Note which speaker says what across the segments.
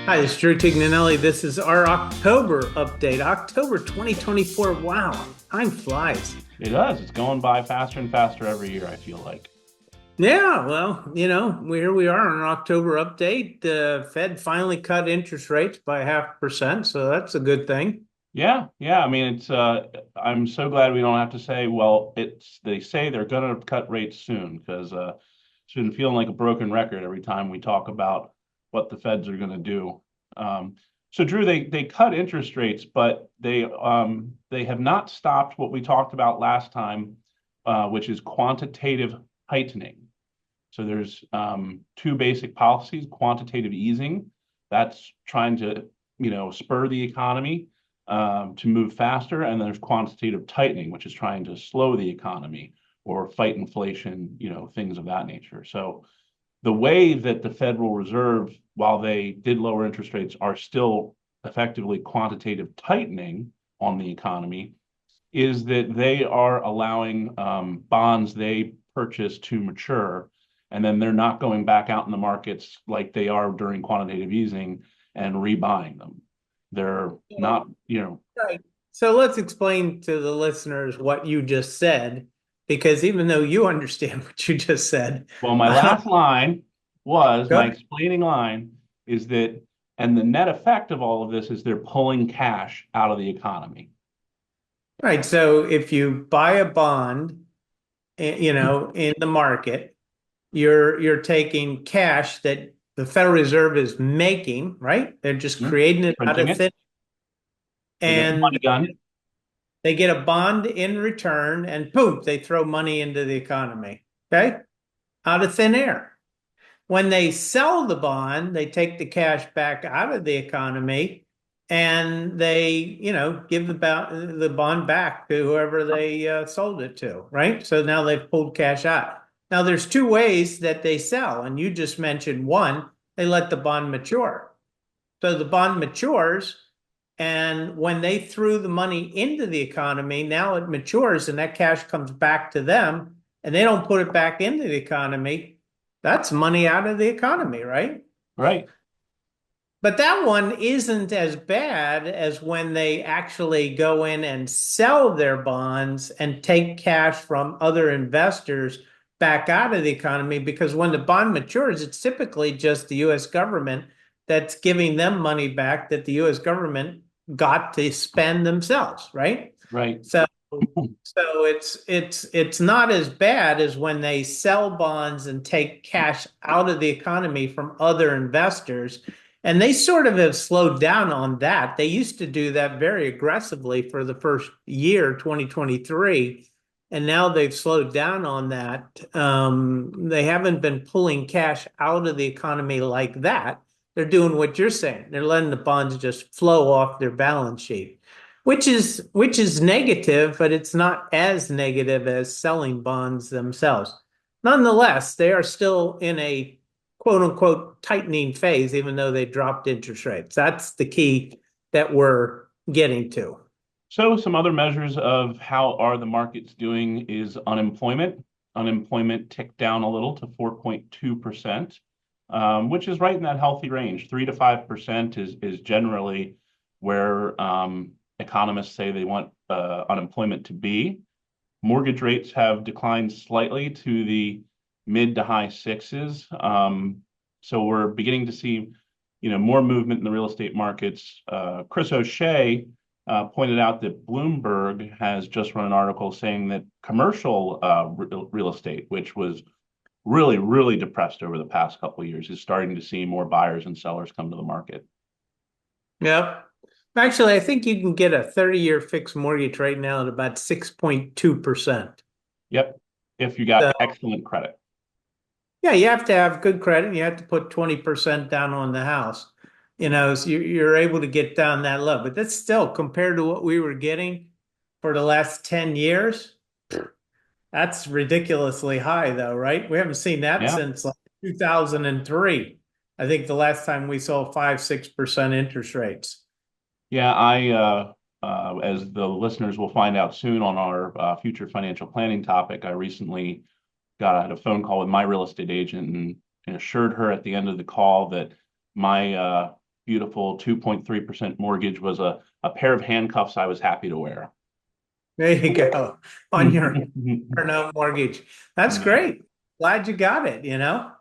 Speaker 1: Hi, this is Drew Tignanelli. This is our October update, October 2024. Wow, time flies.
Speaker 2: It does. It's going by faster and faster every year, I feel like.
Speaker 1: Yeah, well, here we are on an October update. The Fed finally cut interest rates by 0.5%, so that's a good thing.
Speaker 2: Yeah, yeah. I mean, I'm so glad we don't have to say, well, they say they're going to cut rates soon because it's been feeling like a broken record every time we talk about what the Feds are going to do. So Drew, they cut interest rates, but they have not stopped what we talked about last time, which is quantitative tightening. So there's two basic policies: quantitative easing, that's trying to spur the economy to move faster, and there's quantitative tightening, which is trying to slow the economy or fight inflation, things of that nature. So the way that the Federal Reserve, while they did lower interest rates, are still effectively quantitative tightening on the economy, is that they are allowing bonds they purchase to mature, and then they're not going back out in the markets like they are during quantitative easing and rebuying them. They're not,
Speaker 1: Right. So let's explain to the listeners what you just said, because even though you understand what you just said,
Speaker 2: well, my
Speaker 1: uh,
Speaker 2: last line was
Speaker 1: go
Speaker 2: my
Speaker 1: ahead.
Speaker 2: explaining line is that, and the net effect of all of this is they're pulling cash out of the economy.
Speaker 1: Right. So if you buy a bond, in the market, you're taking cash that the Federal Reserve is making, right? They're just
Speaker 2: Mhm.
Speaker 1: creating it out
Speaker 2: Printing
Speaker 1: of
Speaker 2: it,
Speaker 1: thin,
Speaker 2: they get the money
Speaker 1: and
Speaker 2: gun.
Speaker 1: they get a bond in return, and poof, they throw money into the economy. Okay, out of thin air. When they sell the bond, they take the cash back out of the economy, and they, give the bond back to whoever they sold it to, right? So now they've pulled cash out. Now there's two ways that they sell, and you just mentioned one. They let the bond mature. So the bond matures, and when they threw the money into the economy, now it matures and that cash comes back to them, and they don't put it back into the economy. That's money out of the economy, right?
Speaker 2: Right.
Speaker 1: But that one isn't as bad as when they actually go in and sell their bonds and take cash from other investors back out of the economy, because when the bond matures, it's typically just the US government that's giving them money back that the US government got to spend themselves, right?
Speaker 2: Right.
Speaker 1: So it's not as bad as when they sell bonds and take cash out of the economy from other investors. And they sort of have slowed down on that. They used to do that very aggressively for the first year, 2023, and now they've slowed down on that. They haven't been pulling cash out of the economy like that. They're doing what you're saying. They're letting the bonds just flow off their balance sheet, which is negative, but it's not as negative as selling bonds themselves. Nonetheless, they are still in a quote unquote tightening phase, even though they dropped interest rates. That's the key that we're getting to.
Speaker 2: So some other measures of how are the markets doing is unemployment. Unemployment ticked down a little to 4.2%, which is right in that healthy range. 3 to 5% is generally where economists say they want unemployment to be. Mortgage rates have declined slightly to the mid to high sixes. So we're beginning to see, more movement in the real estate markets. Chris O'Shea pointed out that Bloomberg has just run an article saying that commercial real estate, which was really, really depressed over the past couple of years, is starting to see more buyers and sellers come to the market.
Speaker 1: Yep. Actually, I think you can get a 30-year fixed mortgage right now at about 6.2%.
Speaker 2: Yep, if you
Speaker 1: So,
Speaker 2: got excellent credit.
Speaker 1: yeah, you have to have good credit. You have to put 20% down on the house, so you're able to get down that low. But that's still, compared to what we were getting for the last 10 years, that's ridiculously high, though, right? We haven't seen that
Speaker 2: Yeah.
Speaker 1: since like 2003. I think the last time we saw 5-6% interest rates.
Speaker 2: Yeah, as the listeners will find out soon on our future financial planning topic, I recently had a phone call with my real estate agent and assured her at the end of the call that my beautiful 2.3% mortgage was a pair of handcuffs I was happy to wear.
Speaker 1: There you go. On your no mortgage. That's
Speaker 2: Yeah.
Speaker 1: great. Glad you got it, you know.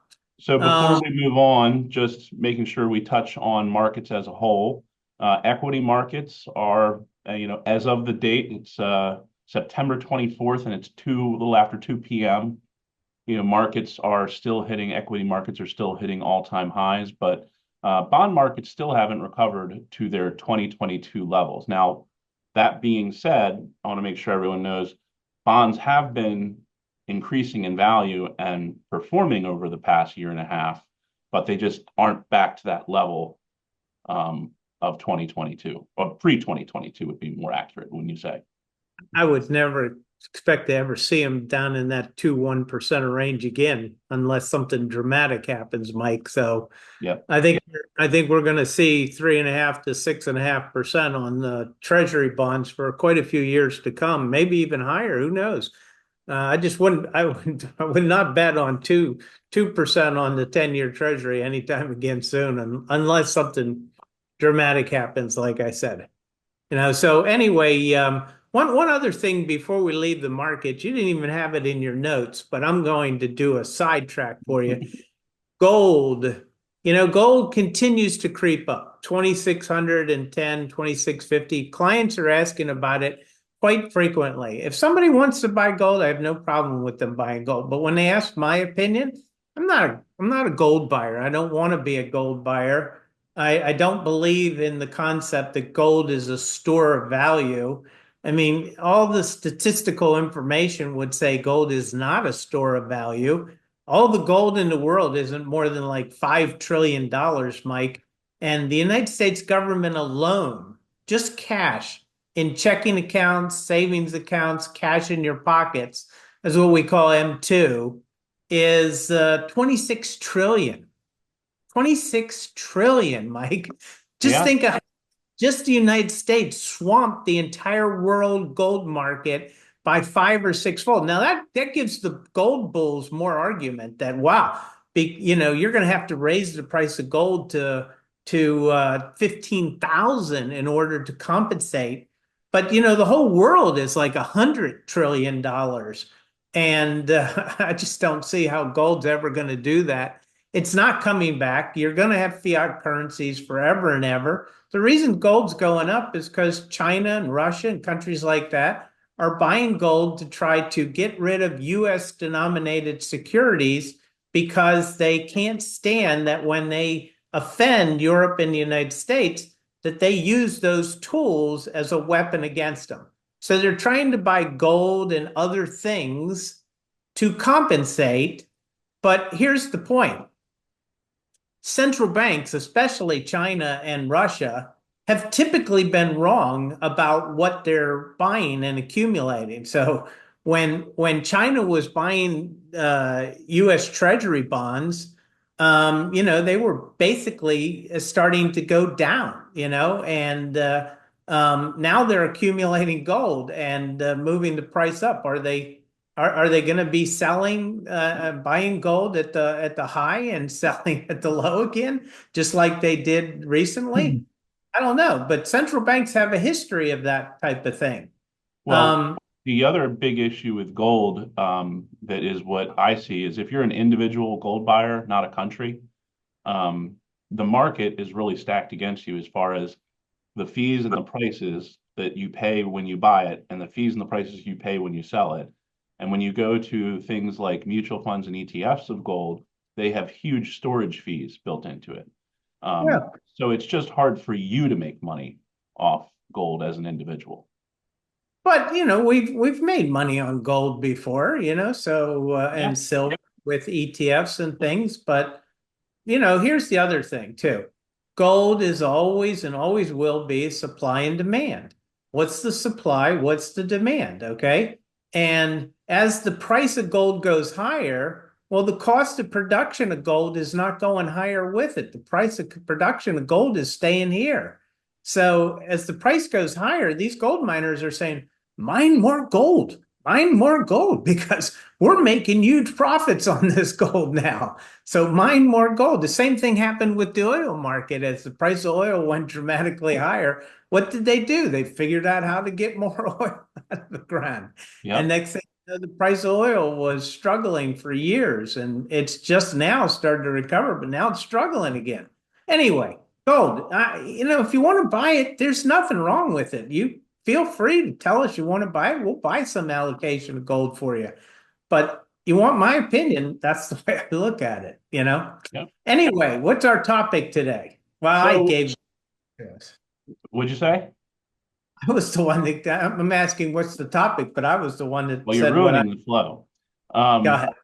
Speaker 2: So before
Speaker 1: Um,
Speaker 2: we move on, just making sure we touch on markets as a whole. Equity markets are, as of the date, it's September 24th, and it's a little after 2 p.m. Markets are still hitting, equity markets are still hitting all-time highs, but bond markets still haven't recovered to their 2022 levels. Now, that being said, I want to make sure everyone knows bonds have been increasing in value and performing over the past year and a half, but they just aren't back to that level of 2022, or pre-2022 would be more accurate when you say.
Speaker 1: I would never expect to ever see them down in that 2-1% range again, unless something dramatic happens, Mike. So
Speaker 2: Yep.
Speaker 1: I think we're going to see 3.5 to 6.5% on the Treasury bonds for quite a few years to come, maybe even higher. Who knows? I just wouldn't. I would not bet on 2% on the 10-year Treasury anytime again soon, unless something dramatic happens, like I said. So anyway, one other thing before we leave the market, you didn't even have it in your notes, but I'm going to do a sidetrack for you. Gold, gold continues to creep up, 2,610, 2,650. Clients are asking about it quite frequently. If somebody wants to buy gold, I have no problem with them buying gold. But when they ask my opinion, I'm not a gold buyer. I don't want to be a gold buyer. I don't believe in the concept that gold is a store of value. I mean, all the statistical information would say gold is not a store of value. All the gold in the world isn't more than like $5 trillion, Mike. And the United States government alone, just cash in checking accounts, savings accounts, cash in your pockets, is what we call M2, is 26 trillion. 26 trillion, Mike. Just
Speaker 2: Yeah.
Speaker 1: think of just the United States swamped the entire world gold market by 5 or 6 fold. Now that gives the gold bulls more argument that wow, you're going to have to raise the price of gold to 15,000 in order to compensate. But the whole world is like $100 trillion, and I just don't see how gold's ever going to do that. It's not coming back. You're going to have fiat currencies forever and ever. The reason gold's going up is because China and Russia and countries like that are buying gold to try to get rid of US denominated securities because they can't stand that when they offend Europe and the United States, that they use those tools as a weapon against them. So they're trying to buy gold and other things to compensate. But here's the point. Central banks, especially China and Russia, have typically been wrong about what they're buying and accumulating. So when China was buying U.S. Treasury bonds, they were basically starting to go down, and now they're accumulating gold and moving the price up. Are they going to be selling, buying gold at the high and selling at the low again, just like they did recently? I don't know, but central banks have a history of that type of thing.
Speaker 2: Well,
Speaker 1: Um,
Speaker 2: the other big issue with gold, that is what I see, is if you're an individual gold buyer, not a country, the market is really stacked against you as far as the fees and the prices that you pay when you buy it, and the fees and the prices you pay when you sell it. And when you go to things like mutual funds and ETFs of gold, they have huge storage fees built into it.
Speaker 1: yeah,
Speaker 2: So it's just hard for you to make money off gold as an individual.
Speaker 1: but we've made money on gold before, so
Speaker 2: Yeah.
Speaker 1: and silver with ETFs and things, but here's the other thing too. Gold is always and always will be supply and demand. What's the supply? What's the demand? Okay. And as the price of gold goes higher, well, the cost of production of gold is not going higher with it. The price of production of gold is staying here. So as the price goes higher, these gold miners are saying, mine more gold, mine more gold because we're making huge profits on this gold now. So mine more gold. The same thing happened with the oil market as the price of oil went dramatically higher. What did they do? They figured out how to get more oil out of the ground. And
Speaker 2: Yep.
Speaker 1: next thing you know, the price of oil was struggling for years, and it's just now started to recover, but now it's struggling again. Anyway, gold. If you want to buy it, there's nothing wrong with it. You feel free to tell us you want to buy it. We'll buy some allocation of gold for you. But you want my opinion? That's the way I look at it.
Speaker 2: Yep.
Speaker 1: Anyway, what's our topic today? Well, I
Speaker 2: So
Speaker 1: gave this.
Speaker 2: what'd you say?
Speaker 1: I was the one that I'm asking what's the topic, but I was the one that
Speaker 2: Well, you're
Speaker 1: said what I
Speaker 2: ruining the flow.
Speaker 1: got.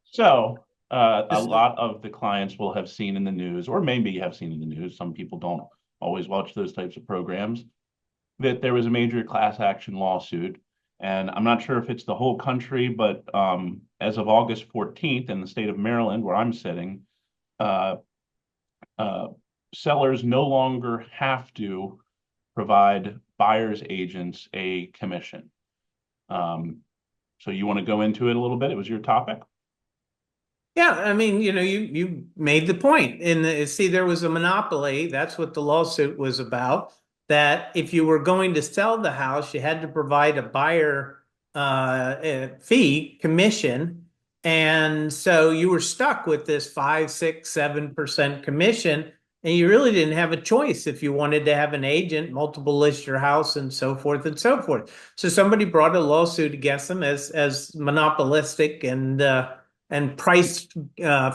Speaker 2: A
Speaker 1: Just
Speaker 2: lot of the clients will have seen in the news, or maybe have seen in the news, some people don't always watch those types of programs, that there was a major class action lawsuit. And I'm not sure if it's the whole country, but as of August 14th in the state of Maryland, where I'm sitting, uh, uh, sellers no longer have to provide buyer's agents a commission. So you want to go into it a little bit? It was your topic.
Speaker 1: Yeah, I mean, you made the point. See, there was a monopoly. That's what the lawsuit was about. That if you were going to sell the house, you had to provide a buyer fee commission, and so you were stuck with this 5, 6, 7% commission, and you really didn't have a choice if you wanted to have an agent, multiple list your house, and so forth and so forth. So somebody brought a lawsuit against them as monopolistic and price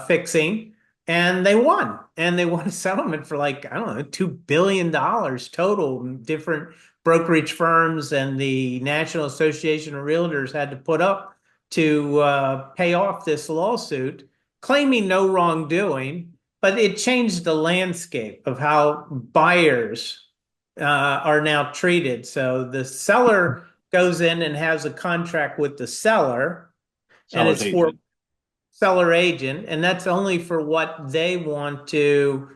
Speaker 1: fixing, and they won. And they won a settlement for like, I don't know, $2 billion total. Different brokerage firms and the National Association of Realtors had to put up to pay off this lawsuit, claiming no wrongdoing. But it changed the landscape of how buyers are now treated. So the seller goes in and has a contract with the seller, and
Speaker 2: Seller's
Speaker 1: it's for
Speaker 2: agent.
Speaker 1: seller agent, and that's only for what they want to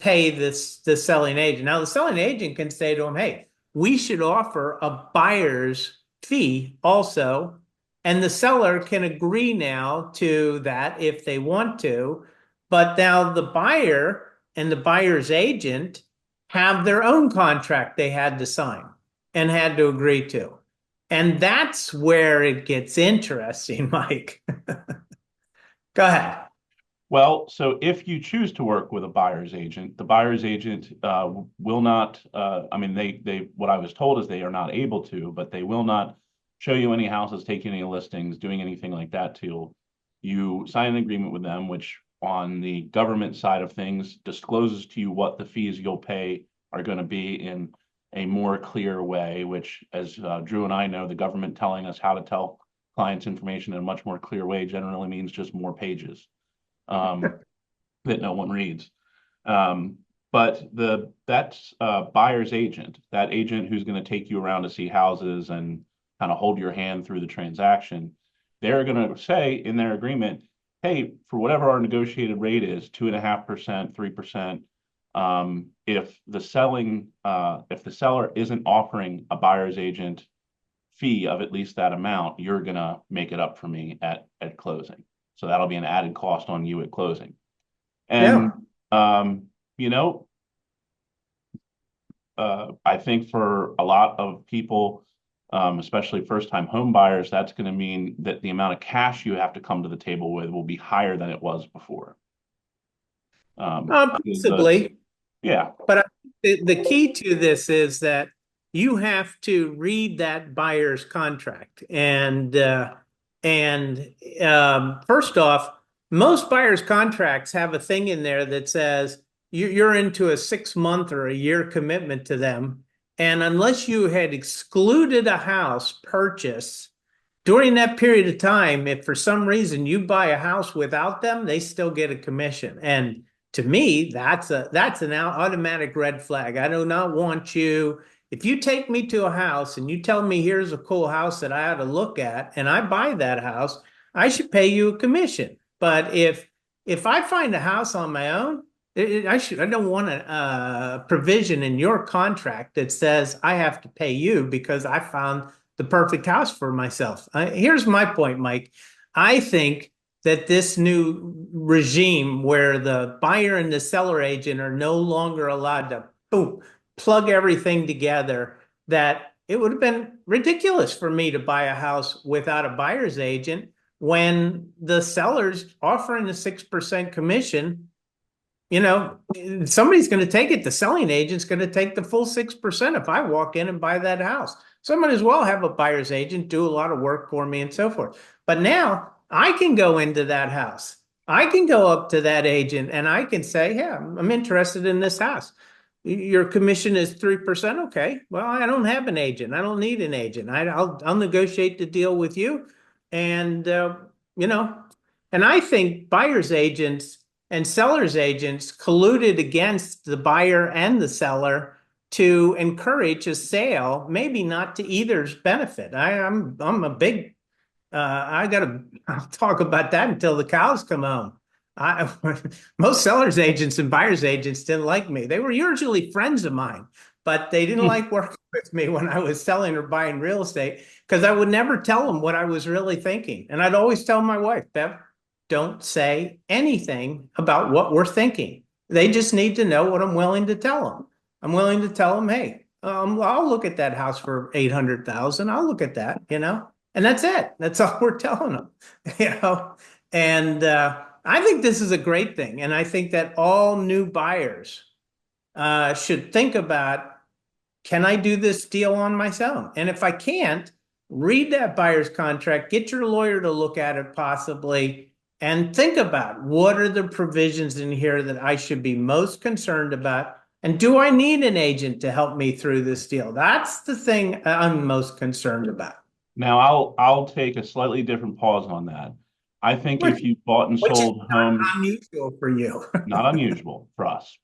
Speaker 1: pay the selling agent. Now, the selling agent can say to them, "Hey, we should offer a buyer's fee also," and the seller can agree now to that if they want to. But now the buyer and the buyer's agent have their own contract they had to sign and had to agree to. And that's where it gets interesting, Mike. Go ahead.
Speaker 2: Well, so if you choose to work with a buyer's agent, the buyer's agent will not. I mean, what I was told is they are not able to, but they will not show you any houses, take any listings, doing anything like that till you sign an agreement with them, which on the government side of things discloses to you what the fees you'll pay are going to be in a more clear way. Which, as Drew and I know, the government telling us how to tell clients information in a much more clear way generally means just more pages um, that no one reads. But that's buyer's agent, that agent who's going to take you around to see houses and kind of hold your hand through the transaction. They're going to say in their agreement, hey, for whatever our negotiated rate is, 2.5%, 3%. If the seller isn't offering a buyer's agent fee of at least that amount, you're going to make it up for me at closing. So that'll be an added cost on you at closing. And,
Speaker 1: Yeah.
Speaker 2: um, you know, I think for a lot of people, especially first-time home buyers, that's going to mean that the amount of cash you have to come to the table with will be higher than it was before.
Speaker 1: Possibly.
Speaker 2: Yeah,
Speaker 1: But the key to this is that you have to read that buyer's contract. And first off, most buyer's contracts have a thing in there that says you're into a 6 month or a year commitment to them. And unless you had excluded a house purchase during that period of time, if for some reason you buy a house without them, they still get a commission. And to me, that's an automatic red flag. I do not want you. If you take me to a house and you tell me here's a cool house that I ought to look at, and I buy that house, I should pay you a commission. But if I find a house on my own, I don't want a provision in your contract that says I have to pay you because I found the perfect house for myself. Here's my point, Mike. I think that this new regime where the buyer and the seller agent are no longer allowed to boom, plug everything together, that it would have been ridiculous for me to buy a house without a buyer's agent when the seller's offering a 6% commission. Somebody's going to take it. The selling agent's going to take the full 6% if I walk in and buy that house. So I might as well have a buyer's agent do a lot of work for me and so forth. But now I can go into that house. I can go up to that agent and I can say, yeah, I'm interested in this house. Your commission is 3%. Okay. Well, I don't have an agent. I don't need an agent. I'll negotiate the deal with you. And, you know, and I think buyer's agents and seller's agents colluded against the buyer and the seller to encourage a sale, maybe not to either's benefit. I'm a big I'll talk about that until the cows come home. I most sellers agents and buyers agents didn't like me. They were usually friends of mine, but they didn't like working with me when I was selling or buying real estate because I would never tell them what I was really thinking. And I'd always tell my wife, Bev, don't say anything about what we're thinking. They just need to know what I'm willing to tell them. I'm willing to tell them, hey, I'll look at that house for 800,000. I'll look at that, and that's it. That's all we're telling them, you know. And I think this is a great thing, and I think that all new buyers should think about, can I do this deal on my own? And if I can't, read that buyer's contract, get your lawyer to look at it possibly, and think about what are the provisions in here that I should be most concerned about. And do I need an agent to help me through this deal? That's the thing I'm most concerned about.
Speaker 2: Now, I'll take a slightly different pause on that. I think
Speaker 1: Which,
Speaker 2: if you bought and
Speaker 1: which is
Speaker 2: sold
Speaker 1: not
Speaker 2: homes,
Speaker 1: unusual for you.
Speaker 2: not unusual for us.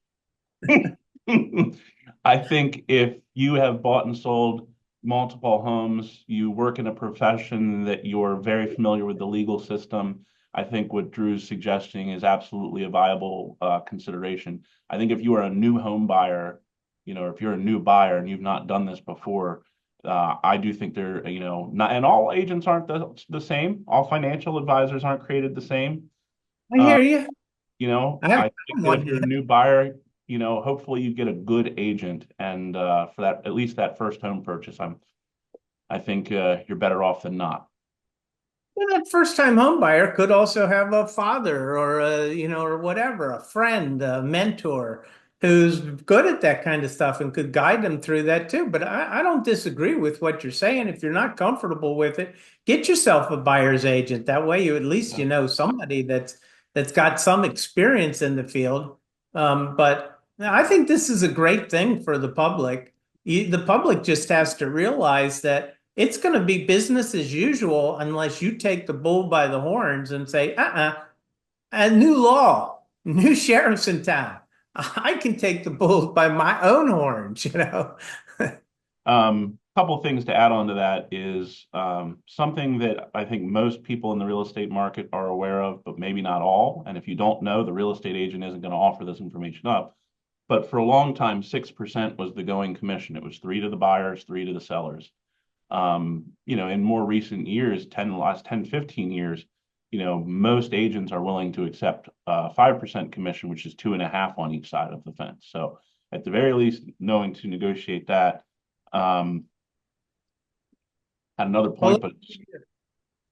Speaker 2: I think if you have bought and sold multiple homes, you work in a profession that you're very familiar with the legal system. I think what Drew's suggesting is absolutely a viable consideration. I think if you are a new home buyer, if you're a new buyer and you've not done this before, I do think they're, not, and all agents aren't the same. All financial advisors aren't created the same.
Speaker 1: I hear you. I
Speaker 2: I
Speaker 1: haven't
Speaker 2: think
Speaker 1: found
Speaker 2: that if
Speaker 1: one
Speaker 2: you're a
Speaker 1: yet.
Speaker 2: new buyer, hopefully you get a good agent, and for that, at least that first home purchase, I think you're better off than not.
Speaker 1: Well, that first-time home buyer could also have a father or or whatever, a friend, a mentor who's good at that kind of stuff and could guide them through that too. But I don't disagree with what you're saying. If you're not comfortable with it, get yourself a buyer's agent. That way, you at least
Speaker 2: Yeah.
Speaker 1: somebody that's got some experience in the field. But I think this is a great thing for the public. The public just has to realize that it's going to be business as usual unless you take the bull by the horns and say, a new law, new sheriff's in town. I can take the bull by my own horns.
Speaker 2: Couple things to add on to that is something that I think most people in the real estate market are aware of, but maybe not all. And if you don't know, the real estate agent isn't going to offer this information up. But for a long time, 6% was the going commission. It was three to the buyers, three to the sellers. In more recent years, last 10, 15 years, most agents are willing to accept 5% commission, which is 2.5 on each side of the fence. So at the very least, knowing to negotiate that. Had another
Speaker 1: Well,
Speaker 2: point, but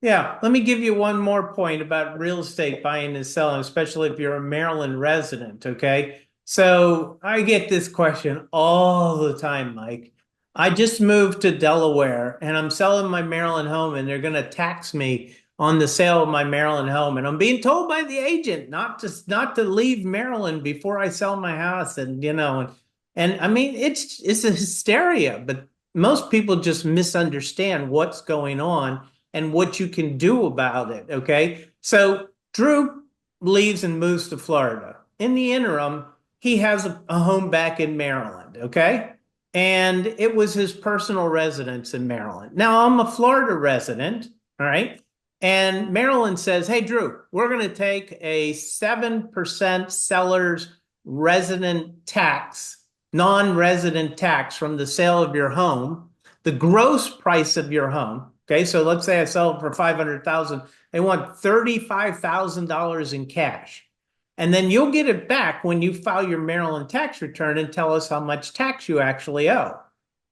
Speaker 1: yeah, let me give you one more point about real estate buying and selling, especially if you're a Maryland resident, okay? So I get this question all the time, Mike. I just moved to Delaware and I'm selling my Maryland home and they're going to tax me on the sale of my Maryland home. And I'm being told by the agent not to leave Maryland before I sell my house. And I mean, it's a hysteria, but most people just misunderstand what's going on and what you can do about it. Okay. So Drew leaves and moves to Florida. In the interim, he has a home back in Maryland. Okay. And it was his personal residence in Maryland. Now I'm a Florida resident. All right. And Maryland says, hey, Drew, we're going to take a 7% seller's resident tax, non resident tax from the sale of your home the gross price of your home. Okay, so let's say I sell it for 500,000. They want $35,000 in cash. And then you'll get it back when you file your Maryland tax return and tell us how much tax you actually owe.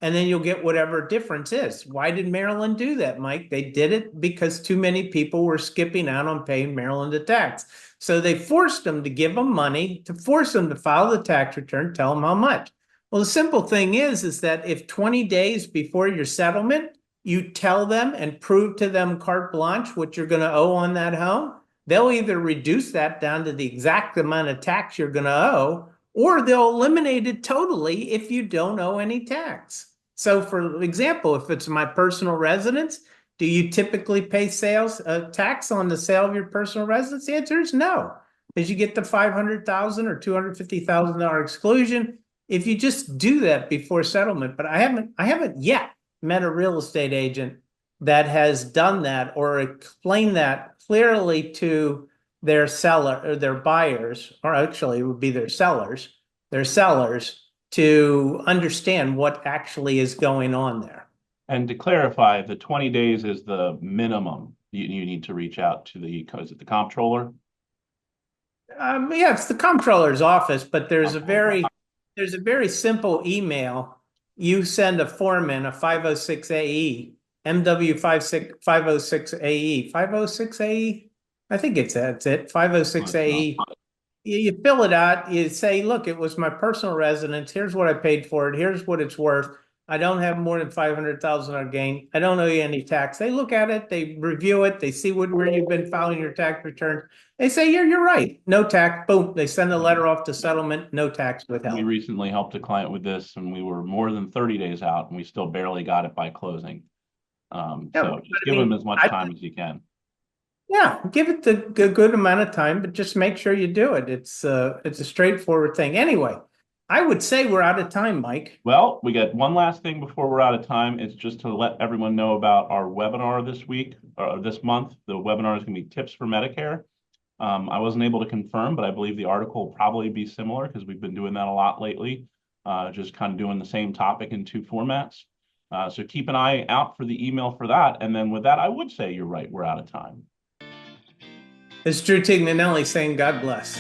Speaker 1: And then you'll get whatever difference is. Why did Maryland do that, Mike? They did it because too many people were skipping out on paying Maryland a tax. So they forced them to give them money, to force them to file the tax return, tell them how much. Well, the simple thing is that if 20 days before your settlement, you tell them and prove to them carte blanche what you're going to owe on that home, they'll either reduce that down to the exact amount of tax you're going to owe, or they'll eliminate it totally if you don't owe any tax. So for example, if it's my personal residence, do you typically pay sales tax on the sale of your personal residence? The answer is no, because you get the 500,000 or $250,000 exclusion if you just do that before settlement. But I haven't yet met a real estate agent that has done that or explained that clearly to their seller or their buyers, or actually it would be their sellers to understand what actually is going on there.
Speaker 2: And to clarify, the 20 days is the minimum you need to reach out to is it the comptroller?
Speaker 1: Yeah, it's the comptroller's office, but
Speaker 2: Okay.
Speaker 1: there's a very simple email. You send a form in, a 506 AE, MW 506 AE, 506 AE. I think that's it, 506 AE. You fill it out, you say, look, it was my personal residence. Here's what I paid for it. Here's what it's worth. I don't have more than 500,000 on gain. I don't owe you any tax. They look at it, they review it, they see where you've been filing your tax returns. They say, you're right. No tax. Boom. They send a letter off to settlement. No tax
Speaker 2: We
Speaker 1: withheld.
Speaker 2: recently helped a client with this and we were more than 30 days out and we still barely got it by closing.
Speaker 1: Yeah,
Speaker 2: So
Speaker 1: but
Speaker 2: just
Speaker 1: I
Speaker 2: give them
Speaker 1: mean,
Speaker 2: as much time as you can.
Speaker 1: yeah, give it the good amount of time, but just make sure you do it. It's a straightforward thing. Anyway, I would say we're out of time, Mike.
Speaker 2: Well, we got one last thing before we're out of time. It's just to let everyone know about our webinar this week, or this month. The webinar is going to be tips for Medicare. I wasn't able to confirm, but I believe the article will probably be similar because we've been doing that a lot lately, just kind of doing the same topic in two formats. So keep an eye out for the email for that. And then with that, I would say you're right. We're out of time.
Speaker 1: It's Drew Tignanelli saying God bless.